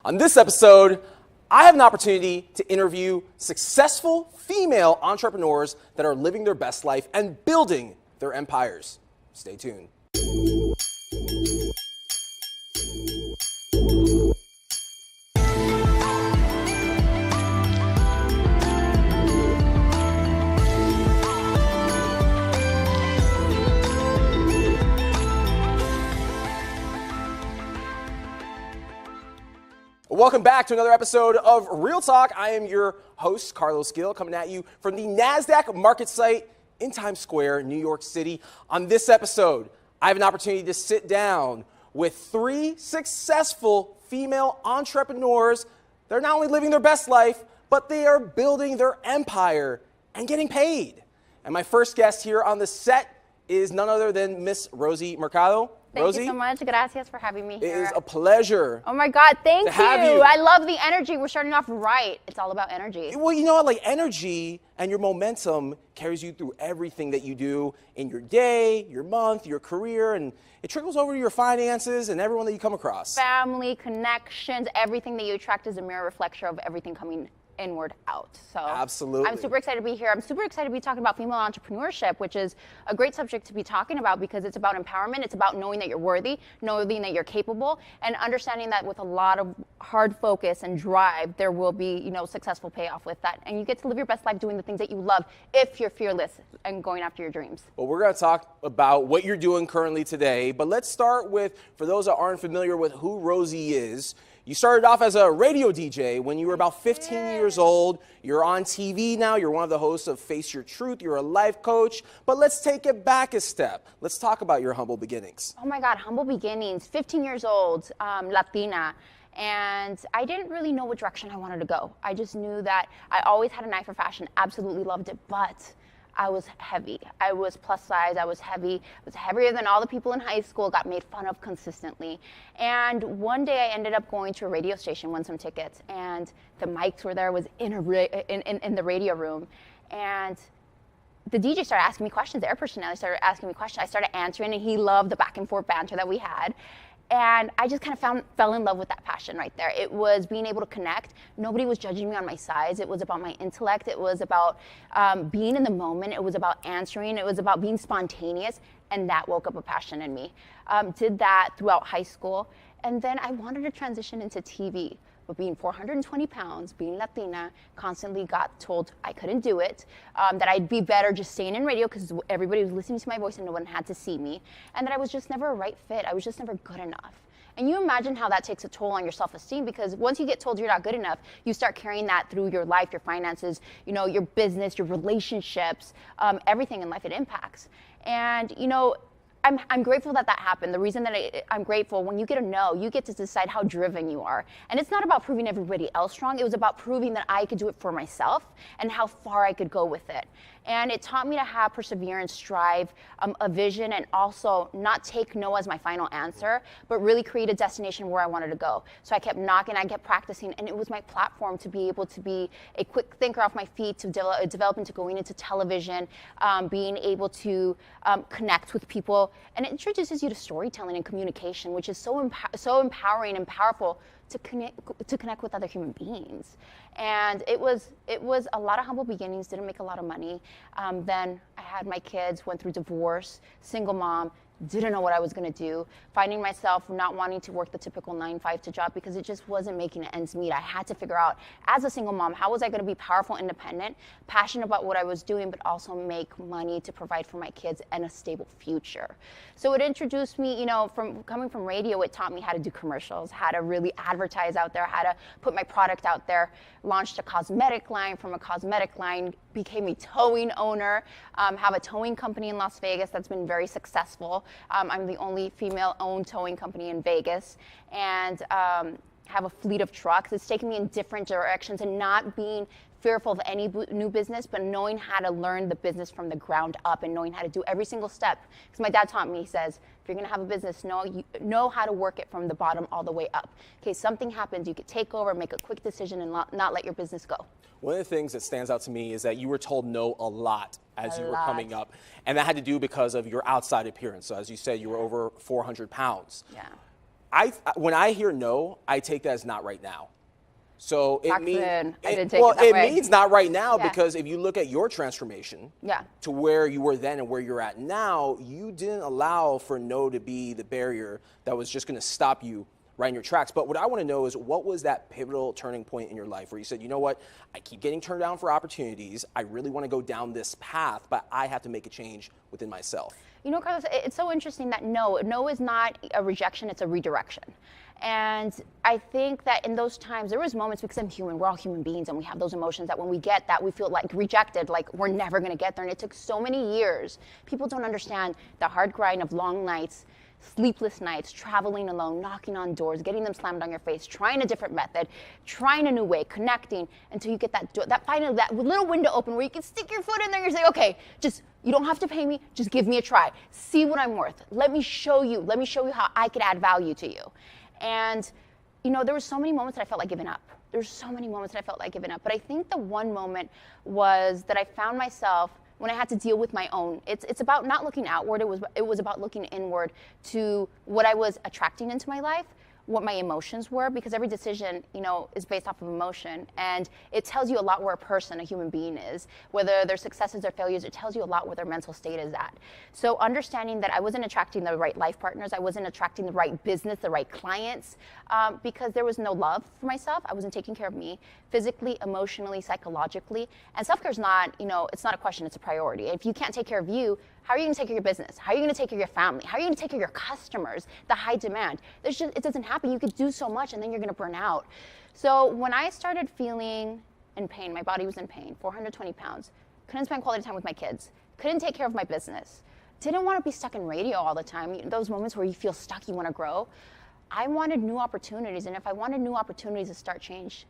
On this episode, I have an opportunity to interview successful female entrepreneurs that are living their best life and building their empires. Stay tuned. Welcome back to another episode of Real Talk. I am your host, Carlos Gi, coming at you from the NASDAQ market site in Times Square, New York City. On this episode, I have an opportunity to sit down with three successful female entrepreneurs. They're not only living their best life, but they are building their empire and getting paid. And my first guest here on the set is none other than Miss Rosie Mercado. Thank you so much. Gracias for having me here. It is a pleasure. Oh my God, thank you. Have you. I love the energy. We're starting off right. It's all about energy. Well, you know what? Like, energy and your momentum carries you through everything that you do in your day, your month, your career, and it trickles over to your finances and everyone that you come across. Family, connections, everything that you attract is a mirror reflection of everything coming inward out. So absolutely. I'm super excited to be here. I'm super excited to be talking about female entrepreneurship, which is a great subject to be talking about because it's about empowerment. It's about knowing that you're worthy, knowing that you're capable, and understanding that with a lot of hard focus and drive, there will be, successful payoff with that. And you get to live your best life doing the things that you love if you're fearless and going after your dreams. Well, we're going to talk about what you're doing currently today, but let's start with, for those that aren't familiar with who Rosie is, you started off as a radio DJ when you were about 15 years old. You're on TV now. You're one of the hosts of Face Your Truth. You're a life coach. But let's take it back a step. Let's talk about your humble beginnings. Oh my God, humble beginnings. 15 years old, Latina. And I didn't really know what direction I wanted to go. I just knew that I always had an eye for fashion, absolutely loved it, but I was heavy. I was plus size, I was heavy. I was heavier than all the people in high school, got made fun of consistently. And one day I ended up going to a radio station, won some tickets, and the mics were there, was in the radio room. And the DJ started asking me questions, the air personality started asking me questions. I started answering, and he loved the back and forth banter that we had. And I just kind of fell in love with that passion right there. It was being able to connect. Nobody was judging me on my size. It was about my intellect. It was about being in the moment. It was about answering. It was about being spontaneous. And that woke up a passion in me. Did that throughout high school. And then I wanted to transition into TV. But being 420 pounds, being Latina, constantly got told I couldn't do it, that I'd be better just staying in radio because everybody was listening to my voice and no one had to see me, and that I was just never a right fit. I was just never good enough. And you imagine how that takes a toll on your self-esteem because once you get told you're not good enough, you start carrying that through your life, your finances, your business, your relationships, everything in life it impacts. And, I'm grateful that happened. The reason that I'm grateful, when you get a no, you get to decide how driven you are. And it's not about proving everybody else wrong. It was about proving that I could do it for myself and how far I could go with it. And it taught me to have perseverance, drive, a vision, and also not take no as my final answer, but really create a destination where I wanted to go. So I kept knocking, I kept practicing, and it was my platform to be able to be a quick thinker off my feet, to develop into going into television, being able to connect with people. And it introduces you to storytelling and communication, which is so empowering and powerful to connect with other human beings. And it was a lot of humble beginnings, didn't make a lot of money. Then I had my kids, went through divorce, single mom, didn't know what I was going to do, finding myself not wanting to work the typical 9-5 job because it just wasn't making ends meet. I had to figure out, as a single mom, how was I going to be powerful, independent, passionate about what I was doing, but also make money to provide for my kids and a stable future. So it introduced me, from coming from radio, it taught me how to do commercials, how to really advertise out there, how to put my product out there, launched a cosmetic line. From a cosmetic line, became a towing owner, have a towing company in Las Vegas that's been very successful. I'm the only female-owned towing company in Vegas, and have a fleet of trucks. It's taken me in different directions and not being fearful of any new business, but knowing how to learn the business from the ground up and knowing how to do every single step. Because my dad taught me, he says, if you're going to have a business, know how to work it from the bottom all the way up. In case something happens, you could take over, make a quick decision, and not let your business go. One of the things that stands out to me is that you were told no a lot as you were coming up. And that had to do because of your outside appearance. So as you said, you were over 400 pounds. Yeah. When I hear no, I take that as not right now. So it means it means not right now, Yeah. because if you look at your transformation Yeah. to where you were then and where you're at now, you didn't allow for no to be the barrier that was just going to stop you right in your tracks. But what I want to know is, what was that pivotal turning point in your life where you said, you know what, I keep getting turned down for opportunities. I really want to go down this path, but I have to make a change within myself. You know, Carlos, it's so interesting that no is not a rejection, it's a redirection. And I think that in those times, there was moments, because I'm human, we're all human beings, and we have those emotions that when we get that, we feel like rejected, like we're never gonna get there. And it took so many years. People don't understand the hard grind of long nights, sleepless nights, traveling alone, knocking on doors, getting them slammed on your face, trying a different method, trying a new way, connecting until you get that door, that little window open where you can stick your foot in there and say, okay, you don't have to pay me, just give me a try. See what I'm worth. Let me show you how I could add value to you. And, you know, there were so many moments that I felt like giving up. But I think the one moment was that I found myself when I had to deal with my own. It's about not looking outward. It was about looking inward to what I was attracting into my life, what my emotions were, because every decision, you know, is based off of emotion, and it tells you a lot where a person, a human being is, whether their successes or failures. It tells you a lot where their mental state is at. So understanding that I wasn't attracting the right life partners, I wasn't attracting the right business, the right clients, because there was no love for myself. I wasn't taking care of me physically, emotionally, psychologically. And self-care is not, you know, it's not a question, it's a priority. If you can't take care of you, how are you going to take care of your business? How are you going to take care of your family? How are you going to take care of your customers? The high demand. It doesn't happen. You could do so much and then you're going to burn out. So when I started feeling in pain, my body was in pain, 420 pounds, couldn't spend quality time with my kids, couldn't take care of my business, didn't want to be stuck in radio all the time, those moments where you feel stuck, you want to grow. I wanted new opportunities, and if I wanted new opportunities to start change,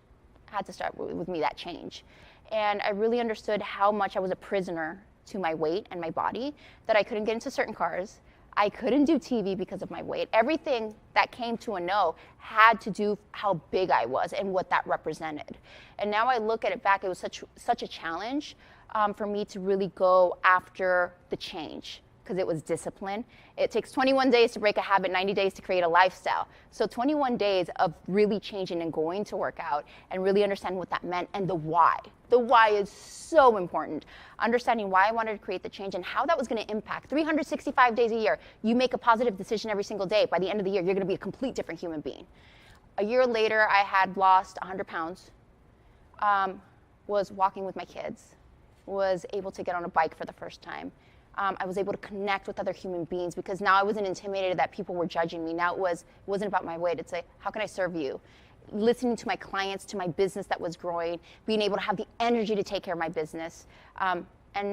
it had to start with me, that change. And I really understood how much I was a prisoner to my weight and my body, that I couldn't get into certain cars. I couldn't do TV because of my weight. Everything that came to a no had to do how big I was and what that represented. And now I look at it back, it was such a challenge for me to really go after the change, because it was discipline. It takes 21 days to break a habit, 90 days to create a lifestyle. So 21 days of really changing and going to work out and really understanding what that meant, and the why. The why is so important. Understanding why I wanted to create the change and how that was going to impact 365 days a year. You make a positive decision every single day. By the end of the year, you're going to be a complete different human being. A year later, I had lost 100 pounds, was walking with my kids, was able to get on a bike for the first time. I was able to connect with other human beings, because now I wasn't intimidated that people were judging me. Now it wasn't about my weight. It's like, how can I serve you? Listening to my clients, to my business that was growing, being able to have the energy to take care of my business, and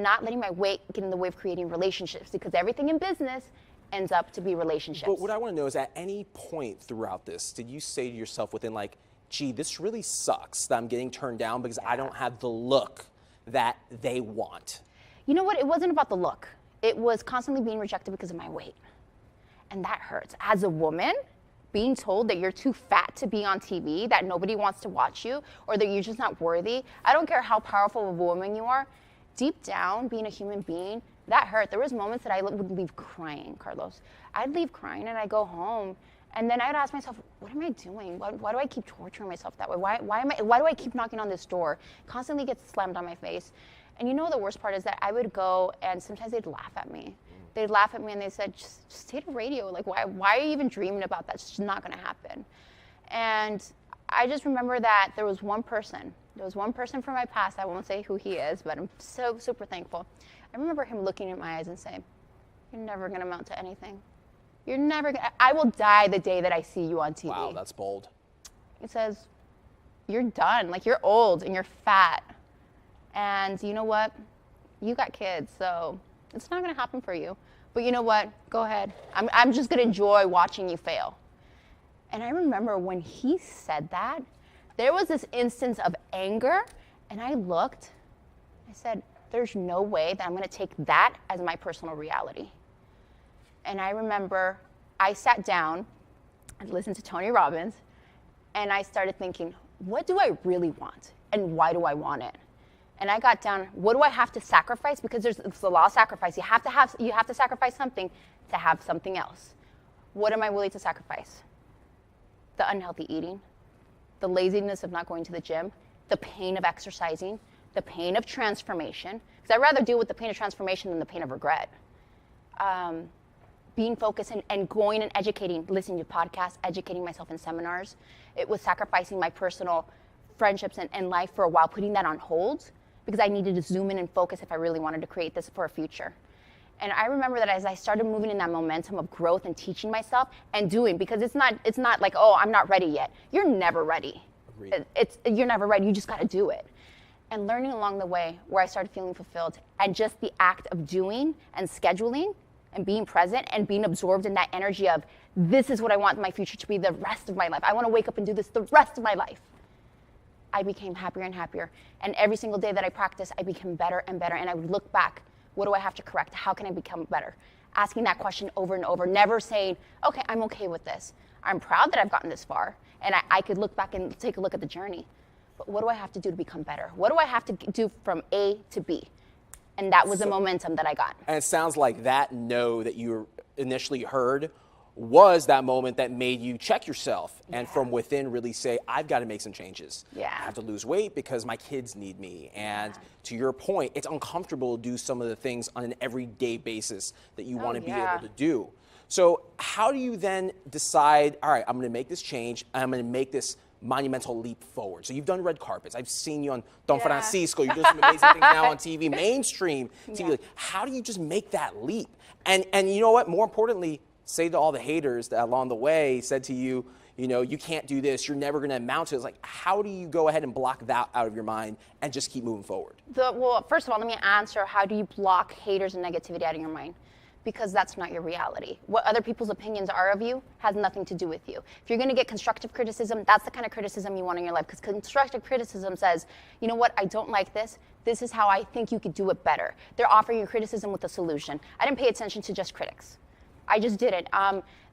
not letting my weight get in the way of creating relationships, because everything in business ends up to be relationships. But what I want to know is, at any point throughout this, did you say to yourself within, like, gee, this really sucks that I'm getting turned down because I don't have the look that they want? You know what? It wasn't about the look. It was constantly being rejected because of my weight. And that hurts. As a woman, being told that you're too fat to be on TV, that nobody wants to watch you, or that you're just not worthy. I don't care how powerful of a woman you are. Deep down, being a human being, that hurt. There was moments that I would leave crying, Carlos. I'd leave crying and I'd go home. And then I'd ask myself, what am I doing? Why do I keep torturing myself that way? Why do I keep knocking on this door? Constantly gets slammed on my face. And you know the worst part is that I would go, and sometimes they'd laugh at me. They'd laugh at me and they said, just stay to radio. Like, why are you even dreaming about that? It's just not gonna happen. And I just remember that there was one person from my past, I won't say who he is, but I'm so super thankful. I remember him looking in my eyes and saying, you're never gonna amount to anything. I will die the day that I see you on TV. Wow, that's bold. He says, you're done, like you're old and you're fat. And you know what? You got kids, so it's not gonna happen for you. But you know what? Go ahead. I'm just gonna enjoy watching you fail. And I remember when he said that, there was this instance of anger, and I looked, I said, there's no way that I'm gonna take that as my personal reality. And I remember I sat down and listened to Tony Robbins, and I started thinking, what do I really want? And why do I want it? And I got down, what do I have to sacrifice? Because it's the law of sacrifice. You have to sacrifice something to have something else. What am I willing to sacrifice? the unhealthy eating, the laziness of not going to the gym, the pain of exercising, the pain of transformation, because I'd rather deal with the pain of transformation than the pain of regret. Being focused and going and educating, listening to podcasts, educating myself in seminars. It was sacrificing my personal friendships and life for a while, putting that on hold because I needed to zoom in and focus if I really wanted to create this for a future. And I remember that as I started moving in that momentum of growth and teaching myself and doing, because it's not like, oh, I'm not ready yet. You're never ready. You're never ready. You just got to do it. And learning along the way where I started feeling fulfilled, and just the act of doing and scheduling and being present and being absorbed in that energy of, this is what I want my future to be the rest of my life. I want to wake up and do this the rest of my life. I became happier and happier. And every single day that I practiced, I became better and better. And I would look back, what do I have to correct? How can I become better? Asking that question over and over, never saying, okay, I'm okay with this. I'm proud that I've gotten this far. And I could look back and take a look at the journey. But what do I have to do to become better? What do I have to do from A to B? And that was the momentum that I got. And it sounds like that no that you initially heard was that moment that made you check yourself and from within really say, I've got to make some changes. Yeah. I have to lose weight because my kids need me. And to your point, it's uncomfortable to do some of the things on an everyday basis that you want to be able to do. So how do you then decide, all right, I'm going to make this change. I'm going to make this monumental leap forward. So you've done red carpets. I've seen you on Don Francisco. You're doing some amazing things now on TV, mainstream TV. Like, how do you just make that leap? And you know what? More importantly, say to all the haters that along the way said to you, you know, you can't do this. You're never going to amount to it. It's like, how do you go ahead and block that out of your mind and just keep moving forward? Well, first of all, let me answer, how do you block haters and negativity out of your mind? Because that's not your reality. What other people's opinions are of you has nothing to do with you. If you're gonna get constructive criticism, that's the kind of criticism you want in your life, because constructive criticism says, you know what, I don't like this. This is how I think you could do it better. They're offering you criticism with a solution. I didn't pay attention to just critics. I just didn't.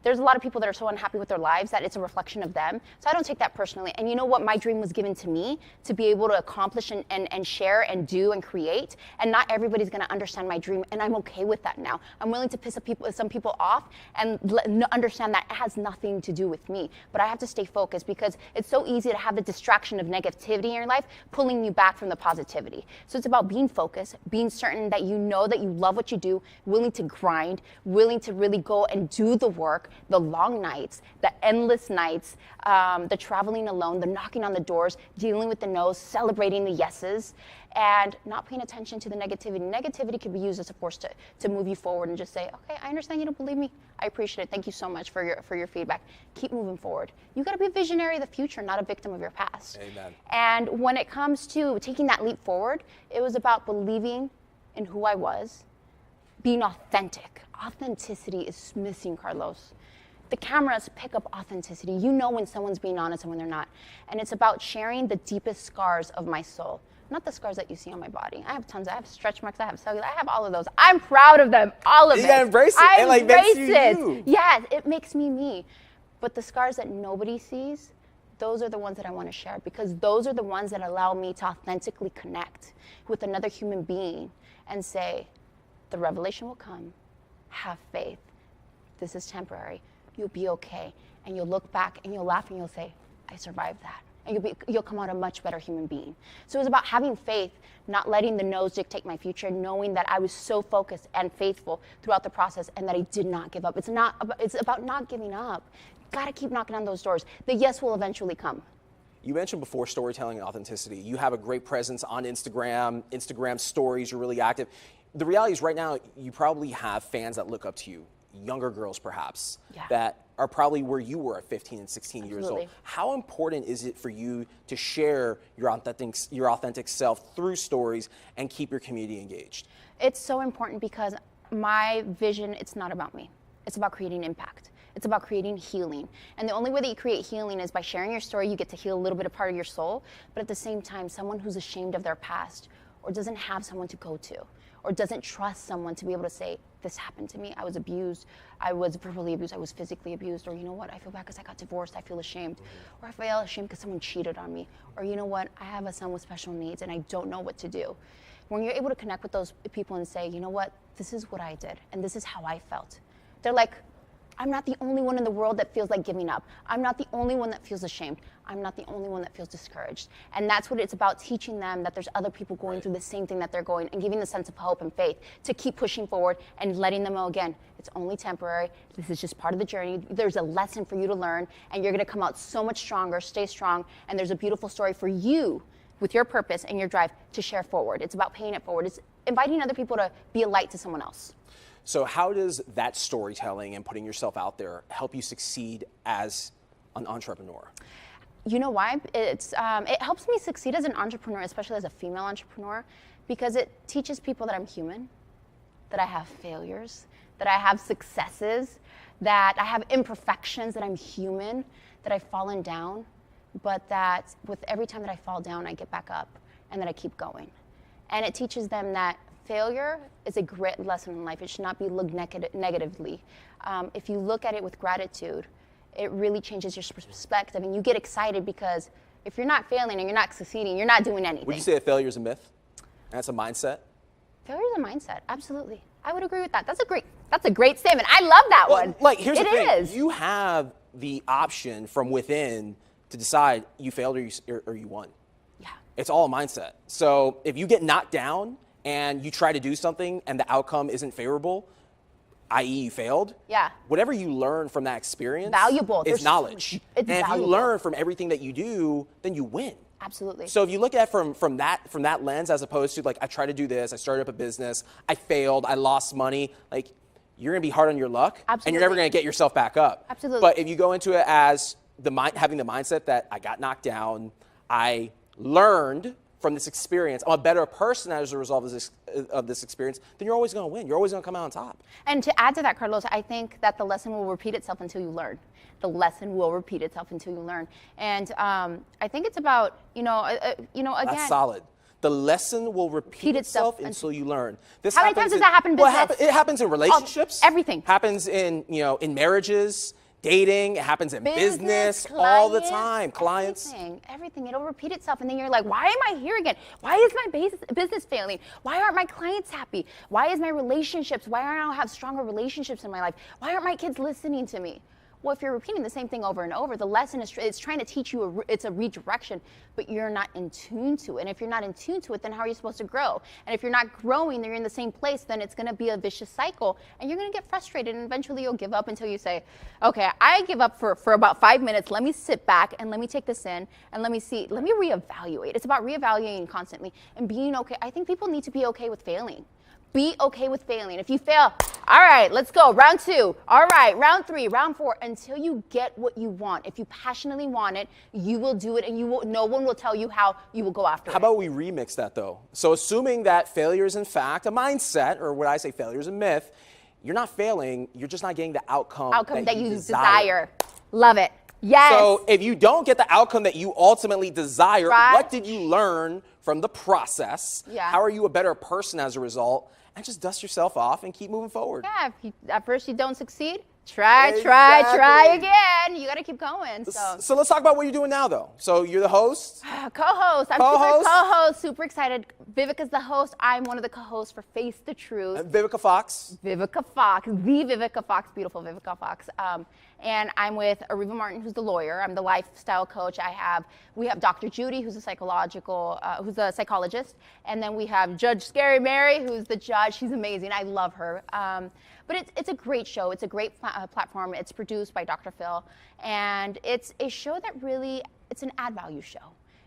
There's a lot of people that are so unhappy with their lives that it's a reflection of them. So I don't take that personally. And you know what? My dream was given to me to be able to accomplish and share and do and create. And not everybody's going to understand my dream. And I'm okay with that now. I'm willing to piss some people off and understand that it has nothing to do with me. But I have to stay focused, because it's so easy to have the distraction of negativity in your life pulling you back from the positivity. So it's about being focused, being certain that you know that you love what you do, willing to grind, willing to really go and do the work, the long nights, the endless nights, the traveling alone, the knocking on the doors, dealing with the no's, celebrating the yeses, and not paying attention to the negativity. Negativity can be used as a force to move you forward and just say, okay, I understand you don't believe me. I appreciate it. Thank you so much for your feedback. Keep moving forward. You got to be a visionary of the future, not a victim of your past. Amen. And when it comes to taking that leap forward, it was about believing in who I was, being authentic. Authenticity is missing, Carlos. The cameras pick up authenticity. You know when someone's being honest and when they're not. And it's about sharing the deepest scars of my soul, not the scars that you see on my body. I have tons. I have stretch marks. I have cellular. I have all of those. I'm proud of them. All of it. You gotta embrace it. I like, embrace it. You. Yes, it makes me me. But the scars that nobody sees, those are the ones that I want to share, because those are the ones that allow me to authentically connect with another human being and say, the revelation will come. Have faith. This is temporary. You'll be okay. And you'll look back and you'll laugh and you'll say, I survived that. And you'll come out a much better human being. So it was about having faith, not letting the no's dictate my future, knowing that I was so focused and faithful throughout the process and that I did not give up. It's about not giving up. Gotta keep knocking on those doors. The yes will eventually come. You mentioned before storytelling and authenticity. You have a great presence on Instagram stories, you're really active. The reality is right now, you probably have fans that look up to you, younger girls perhaps, that are probably where you were at 15 and 16 years old. How important is it for you to share your authentic self through stories and keep your community engaged? It's so important because my vision, it's not about me. It's about creating impact. It's about creating healing. And the only way that you create healing is by sharing your story. You get to heal a little bit of part of your soul, but at the same time, someone who's ashamed of their past or doesn't have someone to go to, or doesn't trust someone to be able to say, this happened to me, I was abused, I was verbally abused, I was physically abused, or you know what, I feel bad because I got divorced, I feel ashamed, or I feel ashamed because someone cheated on me, or you know what, I have a son with special needs and I don't know what to do. When you're able to connect with those people and say, you know what, this is what I did, and this is how I felt, they're like, I'm not the only one in the world that feels like giving up. I'm not the only one that feels ashamed. I'm not the only one that feels discouraged. And that's what it's about, teaching them that there's other people going through the same thing that they're going, and giving the sense of hope and faith to keep pushing forward, and letting them know, again, it's only temporary. This is just part of the journey. There's a lesson for you to learn, and you're going to come out so much stronger. Stay strong, and there's a beautiful story for you with your purpose and your drive to share forward. It's about paying it forward. It's inviting other people to be a light to someone else. So how does that storytelling and putting yourself out there help you succeed as an entrepreneur? You know why? It helps me succeed as an entrepreneur, especially as a female entrepreneur, because it teaches people that I'm human, that I have failures, that I have successes, that I have imperfections, that I'm human, that I've fallen down, but that with every time that I fall down, I get back up, and that I keep going. And it teaches them that failure is a great lesson in life. It should not be looked negatively. If you look at it with gratitude, it really changes your perspective, and you get excited, because if you're not failing and you're not succeeding, you're not doing anything. Would you say that failure is a myth? That's a mindset? Failure is a mindset, absolutely. I would agree with that. That's a great statement. I love that one. Like, here's the thing. It is. You have the option from within to decide you failed or you won. Yeah. It's all a mindset. So if you get knocked down and you try to do something and the outcome isn't favorable, i.e. you failed, yeah, whatever you learn from that experience valuable. is knowledge. It's and valuable. If you learn from everything that you do, then you win. Absolutely. So if you look at it from that lens, as opposed to like, I tried to do this, I started up a business, I failed, I lost money, like, you're gonna be hard on your luck. Absolutely. And you're never gonna get yourself back up. Absolutely. But if you go into it as having the mindset that I got knocked down, I learned from this experience, I'm a better person as a result of this experience, then you're always going to win. You're always going to come out on top. And to add to that, Carlos, I think that the lesson will repeat itself until you learn. The lesson will repeat itself until you learn. And I think it's about, again. That's solid. The lesson will repeat itself until you learn. How many times does that happen in business? It happens in relationships. Everything. Happens in marriages, dating. It happens in business all the time. Clients. Everything. It'll repeat itself, and then you're like, why am I here again? Why is my business failing? Why aren't my clients happy? Why is my relationships? Why aren't I don't have stronger relationships in my life? Why aren't my kids listening to me? Well, if you're repeating the same thing over and over, the lesson is it's trying to teach you it's a redirection, but you're not in tune to it. And if you're not in tune to it, then how are you supposed to grow? And if you're not growing, then you're in the same place, then it's going to be a vicious cycle, and you're going to get frustrated, and eventually you'll give up until you say, okay, I give up for about 5 minutes. Let me sit back and let me take this in and let me reevaluate. It's about reevaluating constantly and being okay. I think people need to be okay with failing. Be okay with failing. If you fail, all right, let's go. Round 2. All right, round 3, round 4, until you get what you want. If you passionately want it, you will do it, and no one will tell you how. You will go after it. How about we remix that, though? So assuming that failure is, in fact, a mindset, or what I say, failure is a myth, you're not failing, you're just not getting the outcome that you desire. Love it. Yes. So if you don't get the outcome that you ultimately desire, what did you learn from the process? Yeah. How are you a better person as a result? And just dust yourself off and keep moving forward. Yeah, if at first you don't succeed, try again. You got to keep going. So let's talk about what you're doing now, though. So you're the host. Co-host. I'm co-host. Super excited. Vivica's the host. I'm one of the co-hosts for Face the Truth. Vivica Fox. Vivica Fox. The Vivica Fox. Beautiful Vivica Fox. And I'm with Ariva Martin, who's the lawyer. I'm the lifestyle coach. We have Dr. Judy, who's a psychologist. And then we have Judge Scary Mary, who's the judge. She's amazing. I love her. But it's a great show. It's a great platform. It's produced by Dr. Phil. And it's a show that really, it's an add value show.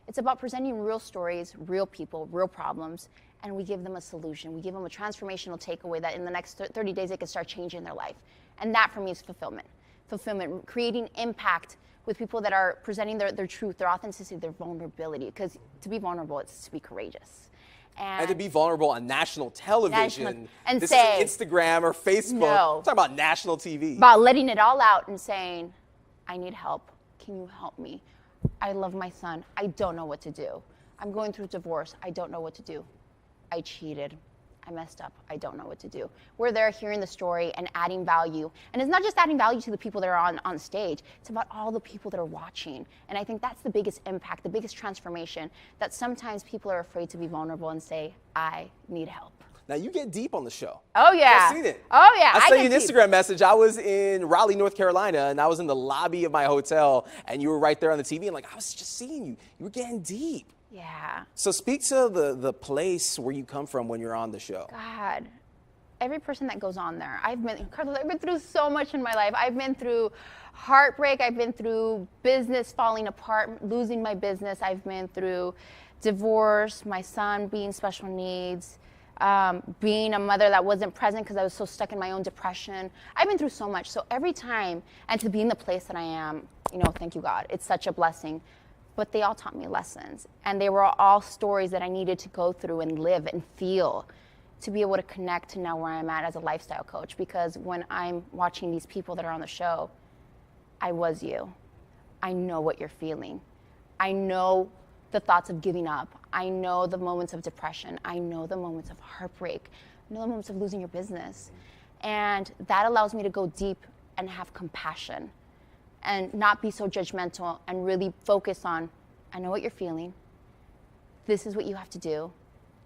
It's about presenting real stories, real people, real problems, and we give them a solution. We give them a transformational takeaway that in the next 30 days they can start changing their life. And that for me is fulfillment. Fulfillment, creating impact with people that are presenting their truth, their authenticity, their vulnerability. Because to be vulnerable, it's to be courageous. And to be vulnerable on national television. And this say, isn't Instagram or Facebook. No. I'm talking about national TV. About letting it all out and saying, I need help. Can you help me? I love my son. I don't know what to do. I'm going through a divorce. I don't know what to do. I cheated. I messed up. I don't know what to do. We're there hearing the story and adding value. And it's not just adding value to the people that are on stage. It's about all the people that are watching. And I think that's the biggest impact, the biggest transformation, that sometimes people are afraid to be vulnerable and say, I need help. Now, you get deep on the show. Oh, yeah. I've seen it. Oh, yeah. I sent you an Instagram message. I was in Raleigh, North Carolina, and I was in the lobby of my hotel, and you were right there on the TV, and like, I was just seeing you. You were getting deep. Yeah. So speak to the place where you come from when you're on the show. God, every person that goes on there, Carlos, I've been through so much in my life. I've been through heartbreak. I've been through business falling apart, losing my business. I've been through divorce, my son being special needs, being a mother that wasn't present because I was so stuck in my own depression. I've been through so much. So every time, and to be in the place that I am, thank you, God. It's such a blessing. But they all taught me lessons. And they were all stories that I needed to go through and live and feel to be able to connect to now where I'm at as a lifestyle coach. Because when I'm watching these people that are on the show, I was you. I know what you're feeling. I know the thoughts of giving up. I know the moments of depression. I know the moments of heartbreak. I know the moments of losing your business. And that allows me to go deep and have compassion and not be so judgmental and really focus on, I know what you're feeling. This is what you have to do.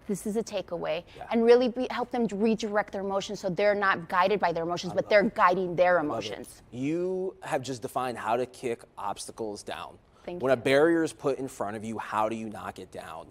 This is a takeaway. Yeah. And really help them to redirect their emotions so they're not guided by their emotions, but they're guiding their emotions. You have just defined how to kick obstacles down. When a barrier is put in front of you, how do you knock it down?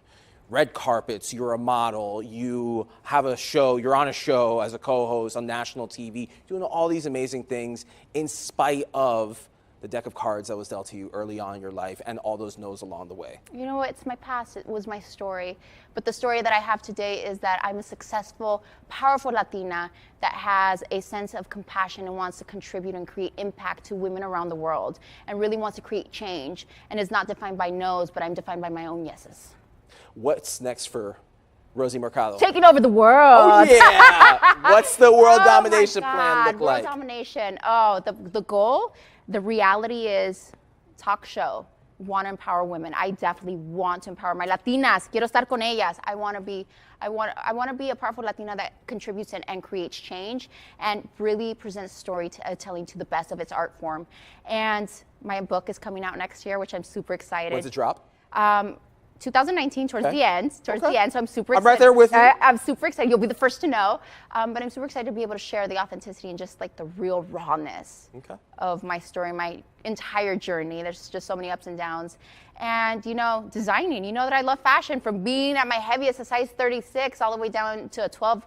Red carpets, you're a model, you have a show, you're on a show as a co-host on national TV, doing all these amazing things in spite of the deck of cards that was dealt to you early on in your life and all those no's along the way. You know what? It's my past. It was my story. But the story that I have today is that I'm a successful, powerful Latina that has a sense of compassion and wants to contribute and create impact to women around the world and really wants to create change and is not defined by no's, but I'm defined by my own yeses. What's next for Rosie Mercado? Taking over the world. Oh, yeah. What's the world domination plan look like? World domination. Oh, the goal, the reality is talk show. Want to empower women. I definitely want to empower my Latinas. Quiero estar con ellas. I want to be a powerful Latina that contributes and creates change and really presents storytelling to the best of its art form. And my book is coming out next year, which I'm super excited. When's it drop? 2019, towards the end, so I'm super excited. I'm right there with you. I'm super excited. You'll be the first to know, but I'm super excited to be able to share the authenticity and just like the real rawness of my story, my entire journey. There's just so many ups and downs. And, designing, that I love fashion, from being at my heaviest, a size 36, all the way down to a 12,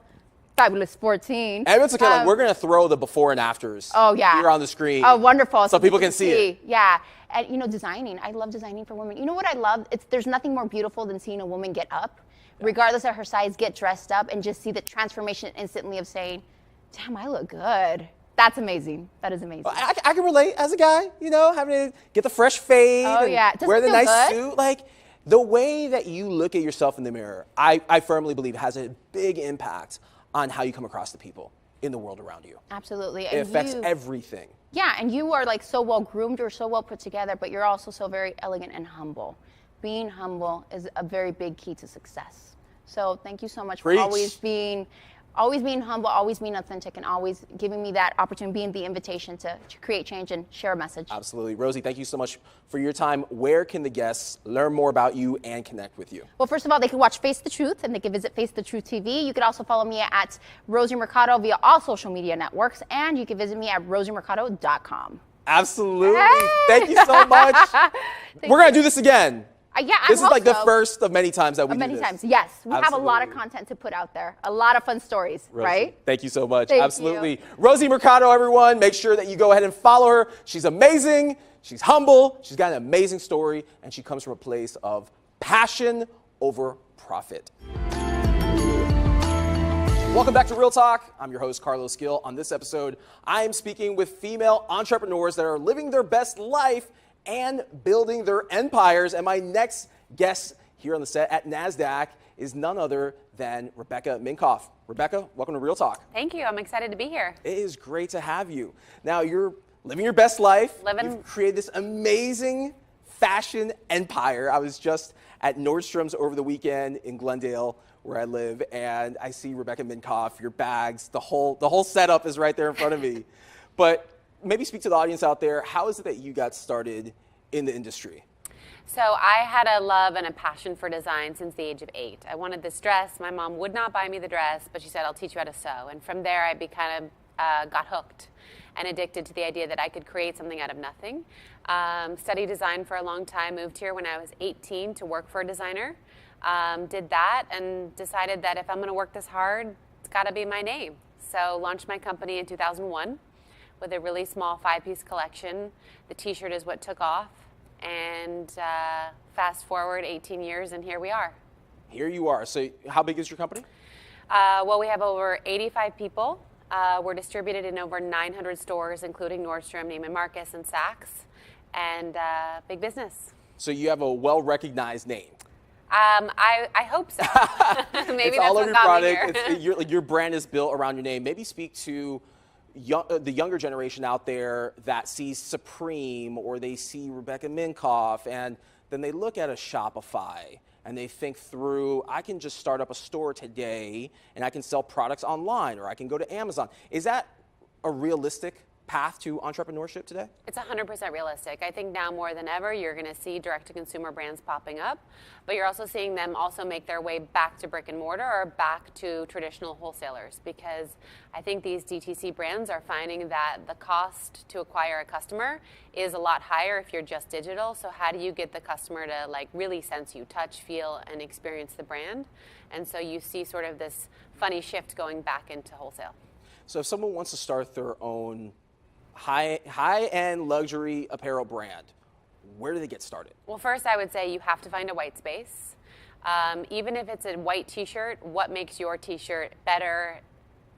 fabulous 14. And it's okay, we're going to throw the before and afters here on the screen. Oh, wonderful. So people can see it. Yeah. And, designing. I love designing for women. You know what I love? There's nothing more beautiful than seeing a woman get up, regardless of her size, get dressed up, and just see the transformation instantly of saying, damn, I look good. That's amazing. That is amazing. Well, I can relate as a guy, having to get the fresh fade and wear the nice suit. Like, the way that you look at yourself in the mirror, I firmly believe has a big impact on how you come across to people in the world around you. Absolutely. It affects everything. Yeah, and you are like so well groomed, you're so well put together, but you're also so very elegant and humble. Being humble is a very big key to success. So thank you so much for always being humble, always being authentic, and always giving me that opportunity, being the invitation to create change and share a message. Absolutely. Rosie, thank you so much for your time. Where can the guests learn more about you and connect with you? Well, first of all, they can watch Face the Truth, and they can visit Face the Truth TV. You can also follow me at Rosie Mercado via all social media networks, and you can visit me at rosiemercado.com. Absolutely. Hey! Thank you so much. We're going to do this again. This is like the first of many times that we do this. Many times, yes. We have a lot of content to put out there. A lot of fun stories, Rosie, right? Thank you so much. Thank Absolutely. you. Rosie Mercado, everyone. Make sure that you go ahead and follow her. She's amazing. She's humble. She's got an amazing story. And she comes from a place of passion over profit. Welcome back to Real Talk. I'm your host, Carlos Gi. On this episode, I am speaking with female entrepreneurs that are living their best life and building their empires. And my next guest here on the set at NASDAQ is none other than Rebecca Minkoff. Rebecca, welcome to Real Talk. Thank you. I'm excited to be here. It is great to have you. Now, you're living your best life. You've created this amazing fashion empire. I was just at Nordstrom's over the weekend in Glendale, where I live, and I see Rebecca Minkoff, your bags, the whole setup is right there in front of me. But maybe speak to the audience out there. How is it that you got started in the industry? So I had a love and a passion for design since the age of 8. I wanted this dress. My mom would not buy me the dress, but she said, I'll teach you how to sew. And from there, I got hooked and addicted to the idea that I could create something out of nothing. Studied design for a long time, moved here when I was 18 to work for a designer. Did that and decided that if I'm going to work this hard, it's got to be my name. So launched my company in 2001 with a really small 5-piece collection. The t-shirt is what took off. And fast forward 18 years, and here we are. Here you are. So how big is your company? Well, we have over 85 people. We're distributed in over 900 stores, including Nordstrom, Neiman Marcus, and Saks, and big business. So you have a well-recognized name. I hope so. Maybe it's that's all what over your got me product. here. Your brand is built around your name. Maybe speak to the younger generation out there that sees Supreme or they see Rebecca Minkoff, and then they look at a Shopify and they think through, I can just start up a store today and I can sell products online, or I can go to Amazon. Is that a realistic path to entrepreneurship today? It's 100% realistic. I think now more than ever, you're going to see direct-to-consumer brands popping up, but you're also seeing them also make their way back to brick and mortar or back to traditional wholesalers, because I think these DTC brands are finding that the cost to acquire a customer is a lot higher if you're just digital. So how do you get the customer to really sense you, touch, feel, and experience the brand? And so you see sort of this funny shift going back into wholesale. So if someone wants to start their own high-end luxury apparel brand, where do they get started? Well, first I would say you have to find a white space. Even if it's a white t-shirt, what makes your t-shirt better,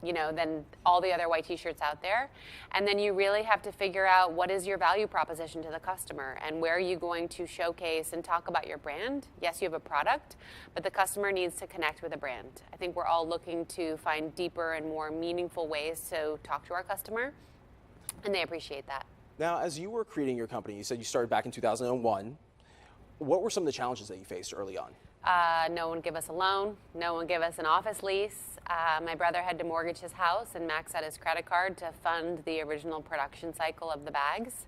than all the other white t-shirts out there? And then you really have to figure out what is your value proposition to the customer and where are you going to showcase and talk about your brand. Yes, you have a product, but the customer needs to connect with a brand. I think we're all looking to find deeper and more meaningful ways to talk to our customer, and they appreciate that. Now, as you were creating your company, you said you started back in 2001. What were some of the challenges that you faced early on? No one gave us a loan. No one gave us an office lease. My brother had to mortgage his house and max out his credit card to fund the original production cycle of the bags.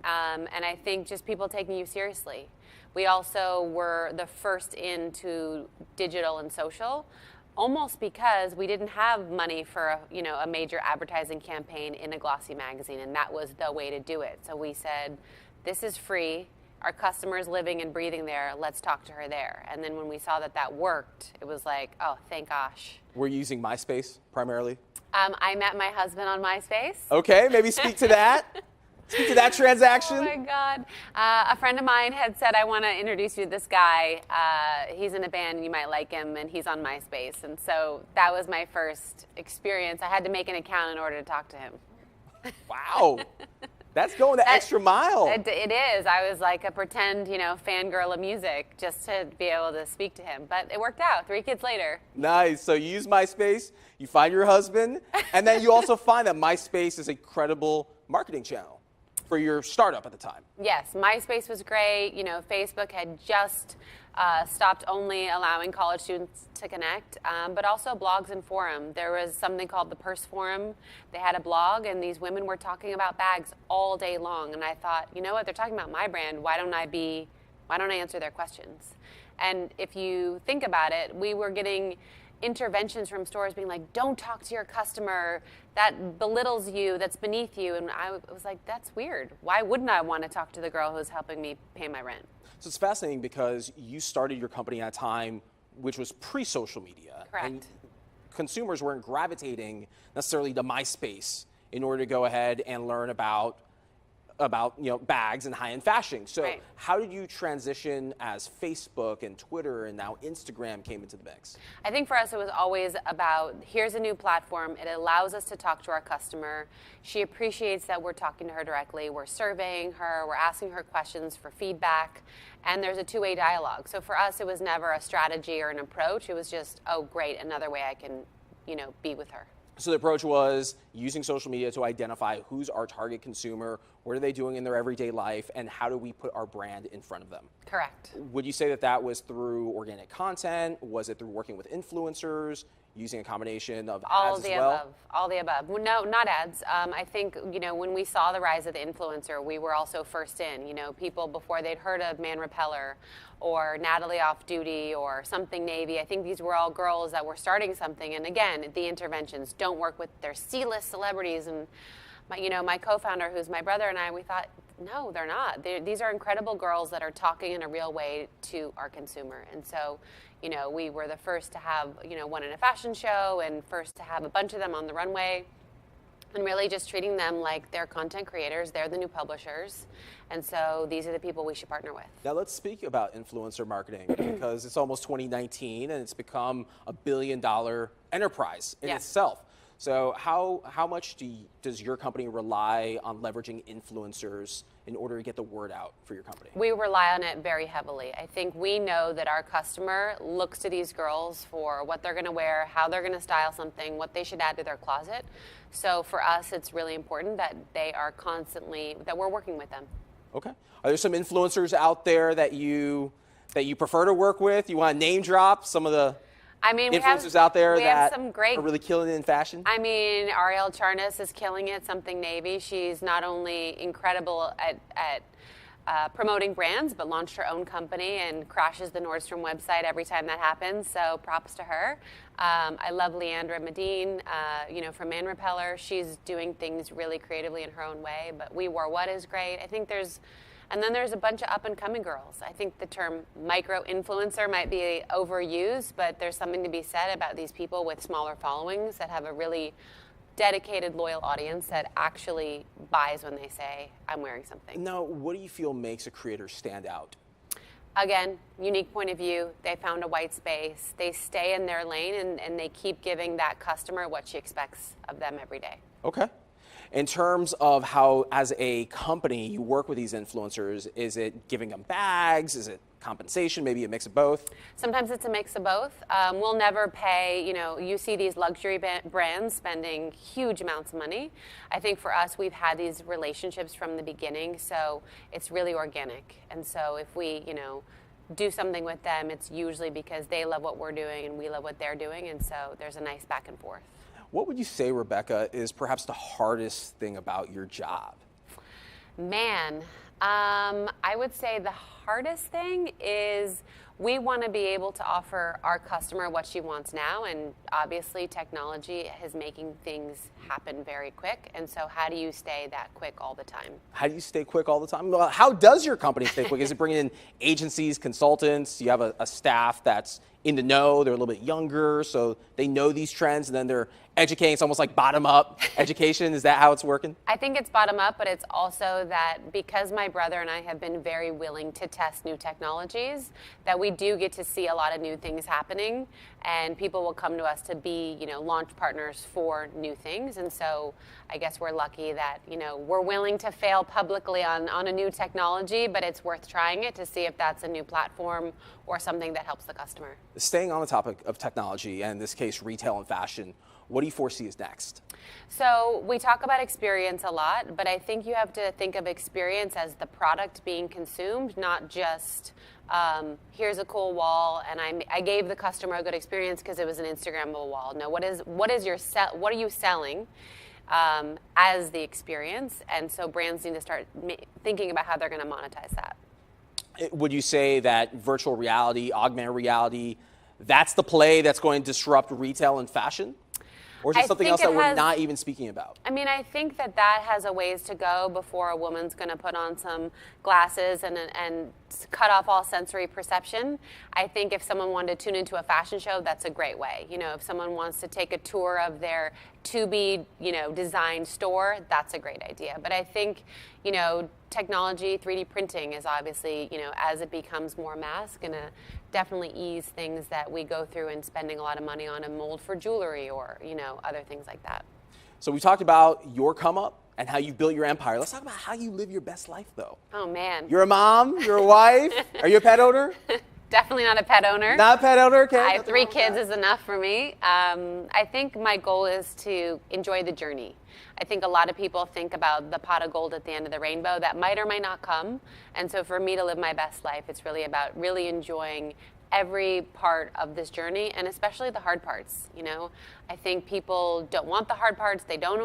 And I think just people taking you seriously. We also were the first into digital and social, almost because we didn't have money for a major advertising campaign in a glossy magazine, and that was the way to do it. So we said, this is free. Our customer's living and breathing there. Let's talk to her there. And then when we saw that that worked, it was like, oh, thank gosh. Were you using MySpace primarily? I met my husband on MySpace. Okay, maybe speak to that. Speak to that transaction. Oh my God. A friend of mine had said, I want to introduce you to this guy. He's in a band, you might like him, and he's on MySpace. And so that was my first experience. I had to make an account in order to talk to him. Wow. That's going the extra mile. It is. I was like a pretend, fangirl of music just to be able to speak to him. But it worked out 3 kids later. Nice. So you use MySpace, you find your husband, and then you also find that MySpace is a credible marketing channel for your startup at the time. Yes, MySpace was great. Facebook had just stopped only allowing college students to connect, but also blogs and forum. There was something called the Purse Forum. They had a blog, and these women were talking about bags all day long. And I thought, you know what? They're talking about my brand. Why don't I answer their questions? And if you think about it, we were getting interventions from stores being like, don't talk to your customer, that belittles you, that's beneath you. And I was like, that's weird. Why wouldn't I want to talk to the girl who's helping me pay my rent? So it's fascinating because you started your company at a time which was pre-social media. Correct. And consumers weren't gravitating necessarily to MySpace in order to go ahead and learn about bags and high-end fashion. So right. How did you transition as Facebook and Twitter and now Instagram came into the mix? I think for us it was always about, here's a new platform. It allows us to talk to our customer. She appreciates that we're talking to her directly. We're surveying her. We're asking her questions for feedback. And there's a two-way dialogue. So for us, it was never a strategy or an approach. It was just, oh, great, another way I can, be with her. So the approach was using social media to identify who's our target consumer, What are they doing in their everyday life, and how do we put our brand in front of them? Correct. Would you say that that was through organic content? Was it through working with influencers, using a combination of ads as well? All the above. Well, no, not ads. I think, when we saw the rise of the influencer, we were also first in. People before they'd heard of Man Repeller or Natalie Off Duty or Something Navy. I think these were all girls that were starting something. And again, the interventions don't work with their C-list celebrities. And my co-founder, who's my brother, and I, we thought, no, they're not. These are incredible girls that are talking in a real way to our consumer. And so, we were the first to have, one in a fashion show and first to have a bunch of them on the runway, and really just treating them like they're content creators. They're the new publishers. And so these are the people we should partner with. Now let's speak about influencer marketing because it's almost 2019 and it's become a $1 billion enterprise in itself. So how much does your company rely on leveraging influencers in order to get the word out for your company? We rely on it very heavily. I think we know that our customer looks to these girls for what they're going to wear, how they're going to style something, what they should add to their closet. So for us, it's really important that that we're working with them. Okay. Are there some influencers out there that you prefer to work with? You want to name drop some of the influencers out there that are really killing it in fashion? Ariel Charnas is killing it, Something Navy. She's not only incredible at promoting brands, but launched her own company and crashes the Nordstrom website every time that happens. So props to her. I love Leandra Medine, from Man Repeller. She's doing things really creatively in her own way. But We Wore What is great. I think and then there's a bunch of up-and-coming girls. I think the term micro-influencer might be overused, but there's something to be said about these people with smaller followings that have a really dedicated, loyal audience that actually buys when they say, I'm wearing something. Now, what do you feel makes a creator stand out? Again, unique point of view. They found a white space. They stay in their lane, and they keep giving that customer what she expects of them every day. Okay. In terms of how, as a company, you work with these influencers, is it giving them bags? Is it compensation? Maybe a mix of both? Sometimes it's a mix of both. We'll never pay, you see these luxury brands spending huge amounts of money. I think for us, we've had these relationships from the beginning, so it's really organic. And so if we, do something with them, it's usually because they love what we're doing and we love what they're doing, and so there's a nice back and forth. What would you say, Rebecca, is perhaps the hardest thing about your job? Man, I would say the hardest thing is we want to be able to offer our customer what she wants now, and obviously technology is making things happen very quick, and so how do you stay that quick all the time? How do you stay quick all the time? Well, how does your company stay quick? Is it bringing in agencies, consultants? Do you have a staff that's in the know? They're a little bit younger, so they know these trends, and then they're educating. It's almost like bottom-up education. Is that how it's working? I think it's bottom-up, but it's also that because my brother and I have been very willing to test new technologies, that we do get to see a lot of new things happening, and people will come to us to be, launch partners for new things. And so I guess we're lucky that, we're willing to fail publicly on a new technology, but it's worth trying it to see if that's a new platform or something that helps the customer. Staying on the topic of technology, and in this case, retail and fashion, what do you foresee is next? So we talk about experience a lot, but I think you have to think of experience as the product being consumed, not just here's a cool wall and I gave the customer a good experience because it was an Instagrammable wall. No, what are you selling as the experience? And so brands need to start thinking about how they're going to monetize that. Would you say that virtual reality, augmented reality, that's the play that's going to disrupt retail and fashion? Or is it something else that we're not even speaking about? I think that has a ways to go before a woman's going to put on some glasses and cut off all sensory perception. I think if someone wanted to tune into a fashion show, that's a great way. If someone wants to take a tour of their to-be, designed store, that's a great idea. But I think, technology, 3D printing is obviously, as it becomes more mass, going to definitely ease things that we go through and spending a lot of money on a mold for jewelry or, other things like that. So we talked about your come up and how you built your empire. Let's talk about how you live your best life, though. Oh, man. You're a mom, you're a wife. Are you a pet owner? Definitely not a pet owner. Not a pet owner, okay. I have 3 kids is enough for me. I think my goal is to enjoy the journey. I think a lot of people think about the pot of gold at the end of the rainbow that might or might not come. And so for me to live my best life, it's really about really enjoying every part of this journey, and especially the hard parts. You know, I think people don't want the hard parts. They don't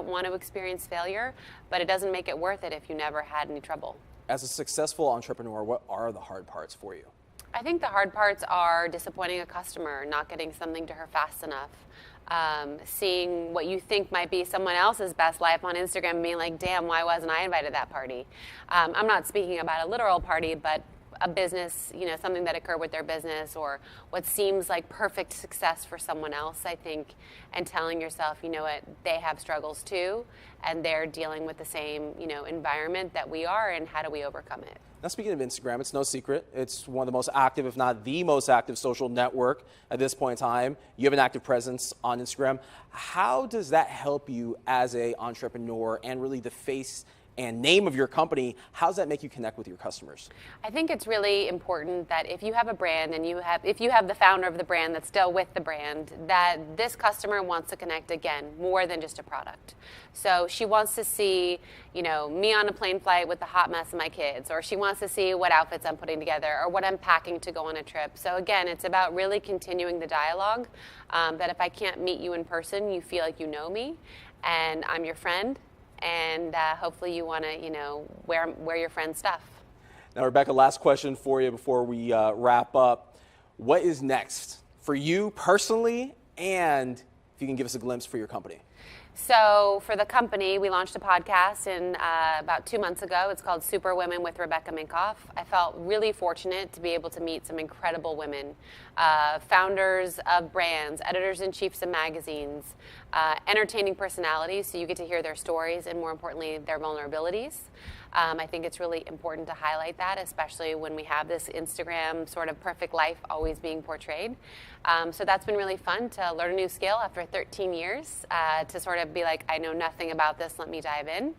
want to experience failure, but it doesn't make it worth it if you never had any trouble. As a successful entrepreneur, what are the hard parts for you? I think the hard parts are disappointing a customer, not getting something to her fast enough, seeing what you think might be someone else's best life on Instagram and being like, damn, why wasn't I invited to that party? I'm not speaking about a literal party, but a business, you know, something that occurred with their business or what seems like perfect success for someone else, I think, and telling yourself, you know what, they have struggles too, and they're dealing with the same, you know, environment that we are, and how do we overcome it? Now, speaking of Instagram, it's no secret. It's one of the most active, if not the most active social network at this point in time. You have an active presence on Instagram. How does that help you as an entrepreneur and really the face and name of your company? How does that make you connect with your customers? I think it's really important that if you have a brand and if you have the founder of the brand that's still with the brand, that this customer wants to connect again, more than just a product. So she wants to see, you know, me on a plane flight with the hot mess of my kids, or she wants to see what outfits I'm putting together or what I'm packing to go on a trip. So again, it's about really continuing the dialogue, that if I can't meet you in person, you feel like you know me and I'm your friend. And hopefully you want to, you know, wear your friend's stuff. Now, Rebecca, last question for you before we wrap up. What is next for you personally, and if you can give us a glimpse for your company? So for the company, we launched a podcast about 2 months ago. It's called Super Women with Rebecca Minkoff. I felt really fortunate to be able to meet some incredible women, founders of brands, editors-in-chiefs of magazines, entertaining personalities, so you get to hear their stories and, more importantly, their vulnerabilities. I think it's really important to highlight that, especially when we have this Instagram sort of perfect life always being portrayed. So that's been really fun to learn a new skill after 13 years, to sort of be like, I know nothing about this, let me dive in.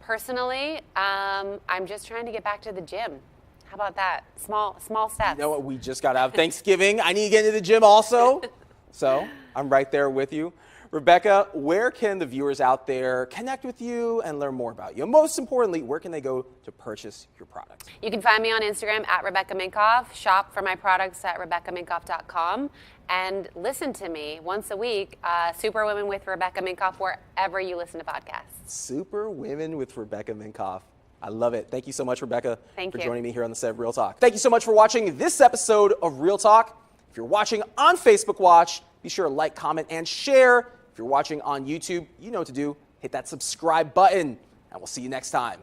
Personally, I'm just trying to get back to the gym. How about that? Small steps. You know what? We just got out of Thanksgiving. I need to get into the gym also. So I'm right there with you. Rebecca, where can the viewers out there connect with you and learn more about you? And most importantly, where can they go to purchase your products? You can find me on Instagram at Rebecca Minkoff, shop for my products at RebeccaMinkoff.com, and listen to me once a week, Super Women with Rebecca Minkoff, wherever you listen to podcasts. Super Women with Rebecca Minkoff. I love it. Thank you so much, Rebecca, for joining me here on the set of Real Talk. Thank you so much for watching this episode of Real Talk. If you're watching on Facebook Watch, be sure to like, comment, and share. If you're watching on YouTube, you know what to do. Hit that subscribe button, and we'll see you next time.